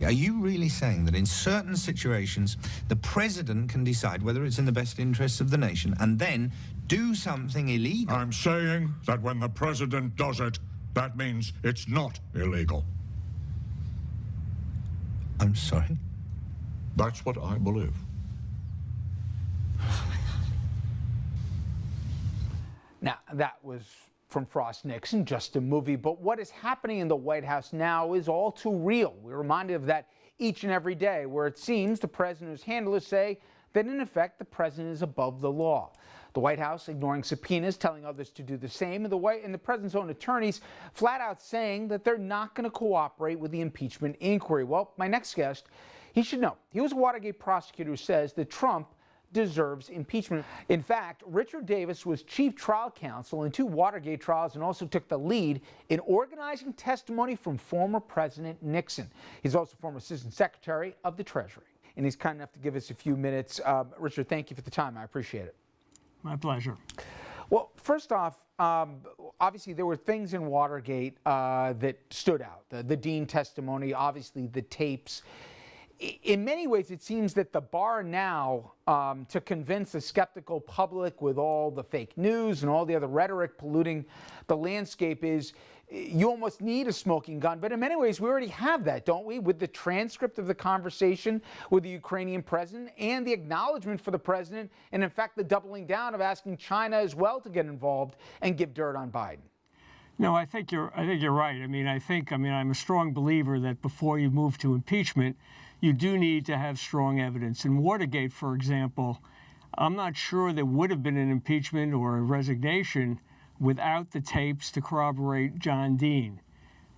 Are you really saying that in certain situations, the president can decide whether it's in the best interests of the nation and then do something illegal? I'm saying that when the president does it, that means it's not illegal. I'm sorry? That's what I believe. Now, that was from Frost Nixon, just a movie, but what is happening in the White House now is all too real. We're reminded of that each and every day, where it seems the president's handlers say that in effect the president is above the law. The White House ignoring subpoenas, telling others to do the same, and the president's own attorneys flat out saying that they're not going to cooperate with the impeachment inquiry. Well, my next guest, he should know. He was a Watergate prosecutor who says that Trump deserves impeachment. In fact, Richard Davis was chief trial counsel in 2 Watergate trials and also took the lead in organizing testimony from former President Nixon. He's also former Assistant Secretary of the Treasury. And he's kind enough to give us a few minutes. Richard, thank you for the time. I appreciate it. My pleasure. Well, first off, obviously there were things in Watergate that stood out. The Dean testimony, obviously the tapes. In many ways, it seems that the bar now to convince a skeptical public with all the fake news and all the other rhetoric polluting the landscape is you almost need a smoking gun. But in many ways, we already have that, don't we? With the transcript of the conversation with the Ukrainian president and the acknowledgement for the president, and in fact, the doubling down of asking China as well to get involved and give dirt on Biden. No, I think you're right. I'm a strong believer that before you move to impeachment, you do need to have strong evidence. In Watergate, for example, I'm not sure there would have been an impeachment or a resignation without the tapes to corroborate John Dean.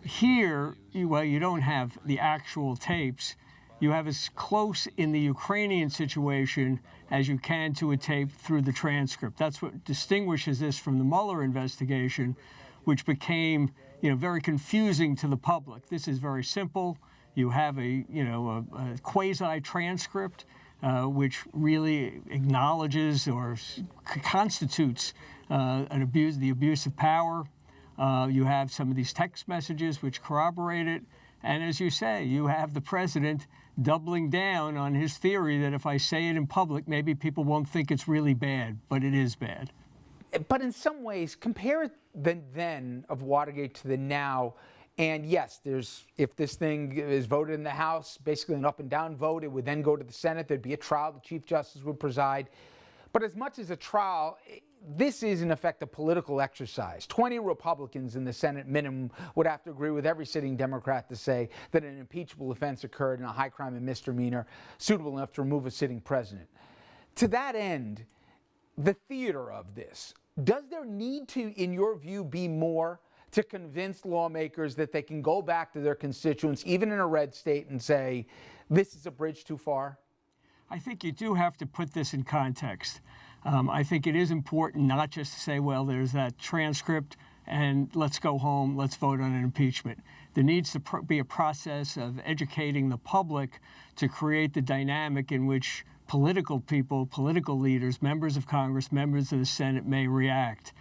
Here, you don't have the actual tapes. You have as close in the Ukrainian situation as you can to a tape through the transcript. That's what distinguishes this from the Mueller investigation, which became, very confusing to the public. This is very simple. You have a quasi-transcript, which really acknowledges or constitutes the abuse of power. You have some of these text messages which corroborate it. And as you say, you have the president doubling down on his theory that if I say it in public, maybe people won't think it's really bad, but it is bad. But in some ways, compare the then of Watergate to the now. And yes, if this thing is voted in the House, basically an up and down vote, it would then go to the Senate. There'd be a trial. The Chief Justice would preside. But as much as a trial, this is in effect a political exercise. 20 Republicans in the Senate minimum would have to agree with every sitting Democrat to say that an impeachable offense occurred in a high crime and misdemeanor suitable enough to remove a sitting president. To that end, the theater of this, does there need to, in your view, be more to convince lawmakers that they can go back to their constituents, even in a red state, and say, this is a bridge too far? I think you do have to put this in context. I think it is important not just to say, well, there's that transcript and let's go home, let's vote on an impeachment. There needs to be a process of educating the public to create the dynamic in which political people, political leaders, members of Congress, members of the Senate may react.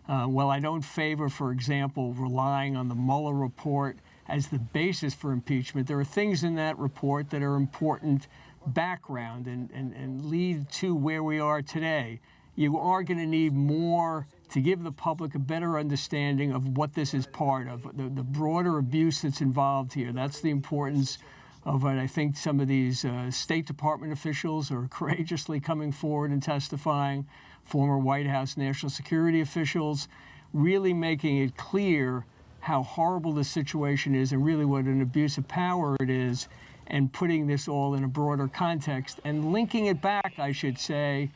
Well, I don't favor, for example, relying on the Mueller report as the basis for impeachment. There are things in that report that are important background and lead to where we are today. You are going to need more to give the public a better understanding of what this is part of, the broader abuse that's involved here. That's the importance of what I think some of these State Department officials are courageously coming forward and testifying, former White House national security officials, really making it clear how horrible the situation is and really what an abuse of power it is, and putting this all in a broader context and linking it back, I should say,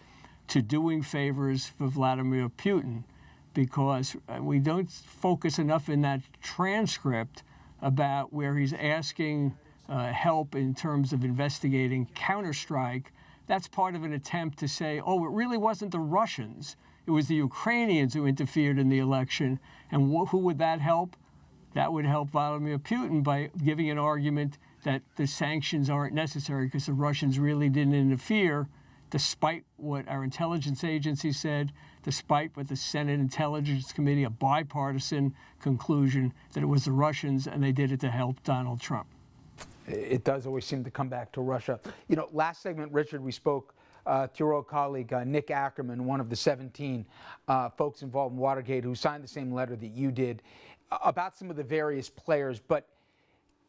to doing favors for Vladimir Putin, because we don't focus enough in that transcript about where he's asking help in terms of investigating counterstrike. That's part of an attempt to say, oh, it really wasn't the Russians. It was the Ukrainians who interfered in the election. And who would that help? That would help Vladimir Putin by giving an argument that the sanctions aren't necessary because the Russians really didn't interfere, despite what our intelligence agency said, despite what the Senate Intelligence Committee, a bipartisan conclusion that it was the Russians and they did it to help Donald Trump. It does always seem to come back to Russia. You know, last segment, Richard, we spoke to your old colleague, Nick Ackerman, one of the 17 folks involved in Watergate who signed the same letter that you did about some of the various players. But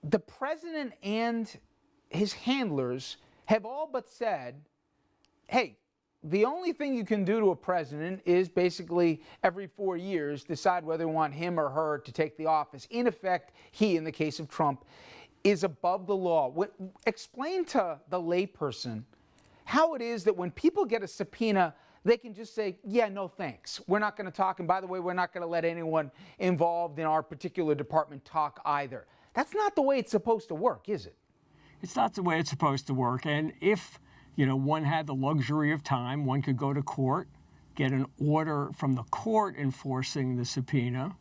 the president and his handlers have all but said, hey, the only thing you can do to a president is basically every 4 years decide whether you want him or her to take the office. In effect, he, in the case of Trump, is above the law. Explain to the layperson how it is that when people get a subpoena, they can just say, yeah, no thanks. We're not going to talk. And by the way, we're not going to let anyone involved in our particular department talk either. That's not the way it's supposed to work, is it? It's not the way it's supposed to work. And if, you know, one had the luxury of time, one could go to court, get an order from the court enforcing the subpoena,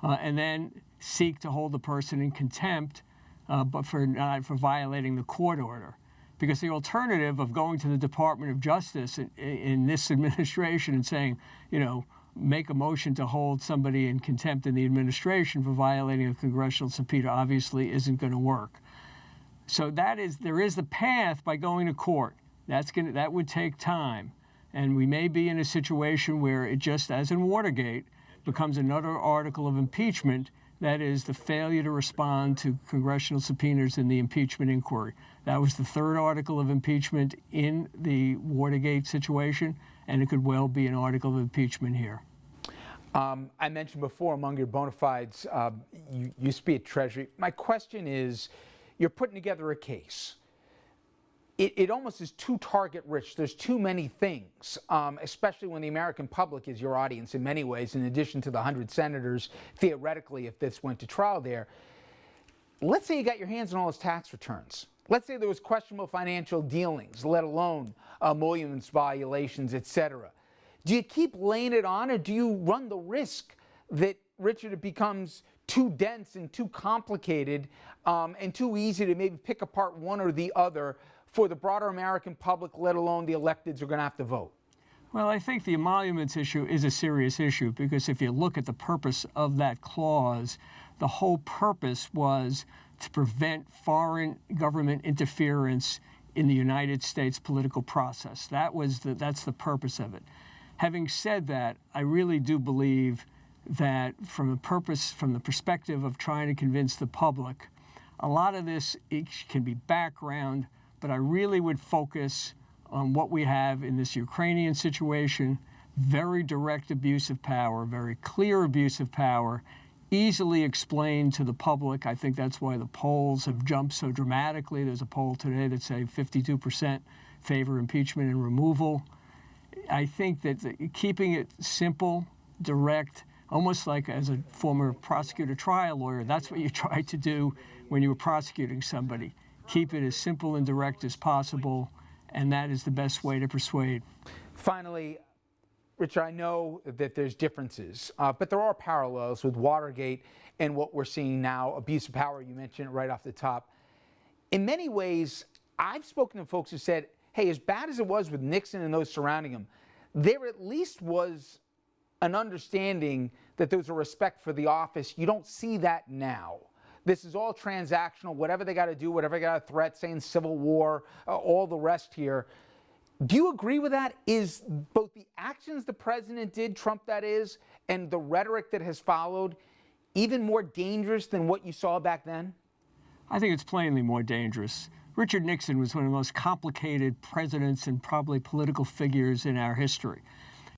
and then seek to hold the person in contempt, but for violating the court order. Because the alternative of going to the Department of Justice in this administration and saying, you know, make a motion to hold somebody in contempt in the administration for violating a congressional subpoena obviously isn't going to work. So there is the path by going to court. That would take time. And we may be in a situation where it just, as in Watergate, becomes another article of impeachment. That is the failure to respond to congressional subpoenas in the impeachment inquiry. That was the third article of impeachment in the Watergate situation, and it could well be an article of impeachment here. I mentioned before, among your bona fides, you used to be at Treasury. My question is, you're putting together a case. It almost is too target rich. There's too many things, especially when the American public is your audience in many ways, in addition to the 100 senators, theoretically, if this went to trial there. Let's say you got your hands on all his tax returns. Let's say there was questionable financial dealings, let alone emoluments violations, etc. Do you keep laying it on, or do you run the risk that, Richard, it becomes too dense and too complicated and too easy to maybe pick apart one or the other for the broader American public, let alone the electeds who are going to have to vote? Well, I think the emoluments issue is a serious issue because if you look at the purpose of that clause, the whole purpose was to prevent foreign government interference in the United States political process. That's the purpose of it. Having said that, I really do believe that from the perspective of trying to convince the public, a lot of this can be background, but I really would focus on what we have in this Ukrainian situation: very direct abuse of power, very clear abuse of power, easily explained to the public. I think that's why the polls have jumped so dramatically. There's a poll today that say 52% favor impeachment and removal. I think that keeping it simple, direct, almost like as a former prosecutor trial lawyer, that's what you try to do when you were prosecuting somebody. Keep it as simple and direct as possible, and that is the best way to persuade. Finally, Richard, I know that there's differences, but there are parallels with Watergate and what we're seeing now, abuse of power. You mentioned it right off the top. In many ways, I've spoken to folks who said, hey, as bad as it was with Nixon and those surrounding him, there at least was an understanding that there was a respect for the office. You don't see that now. This is all transactional, whatever they got to do, whatever they got to threat, saying civil war, all the rest here. Do you agree with that? Is both the actions the president did, Trump that is, and the rhetoric that has followed even more dangerous than what you saw back then? I think it's plainly more dangerous. Richard Nixon was one of the most complicated presidents and probably political figures in our history.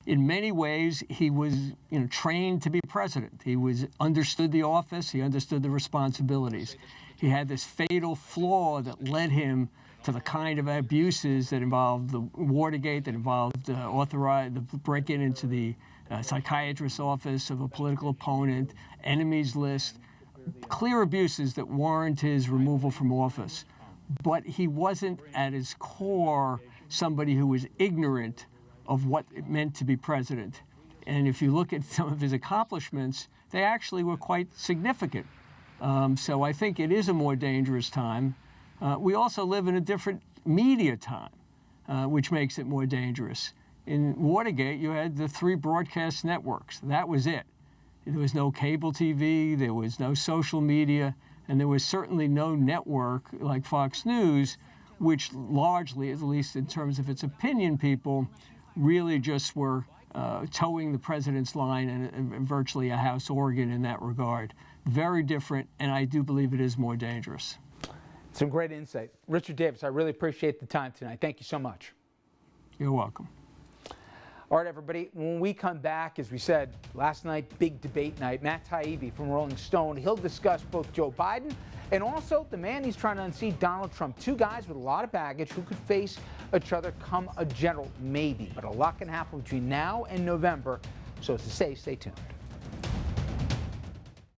In many ways, he was trained to be president. He understood the office. He understood the responsibilities. He had this fatal flaw that led him to the kind of abuses that involved the Watergate, that involved the break-in into the psychiatrist's office of a political opponent, enemies list, clear abuses that warrant his removal from office. But he wasn't at his core somebody who was ignorant of what it meant to be president. And if you look at some of his accomplishments, they actually were quite significant. So I think it is a more dangerous time. We also live in a different media time, which makes it more dangerous. In Watergate, you had the 3 broadcast networks. That was it. There was no cable TV. There was no social media. And there was certainly no network like Fox News, which largely, at least in terms of its opinion people, really just were towing the president's line and virtually a house organ in that regard. Very different, and I do believe it is more dangerous. Some great insight. Richard Davis, I really appreciate the time tonight. Thank you so much. You're welcome. All right, everybody, when we come back, as we said, last night, big debate night. Matt Taibbi from Rolling Stone, he'll discuss both Joe Biden and also the man he's trying to unseat, Donald Trump. Two guys with a lot of baggage who could face each other come a general, maybe. But a lot can happen between now and November. So as to say, stay tuned.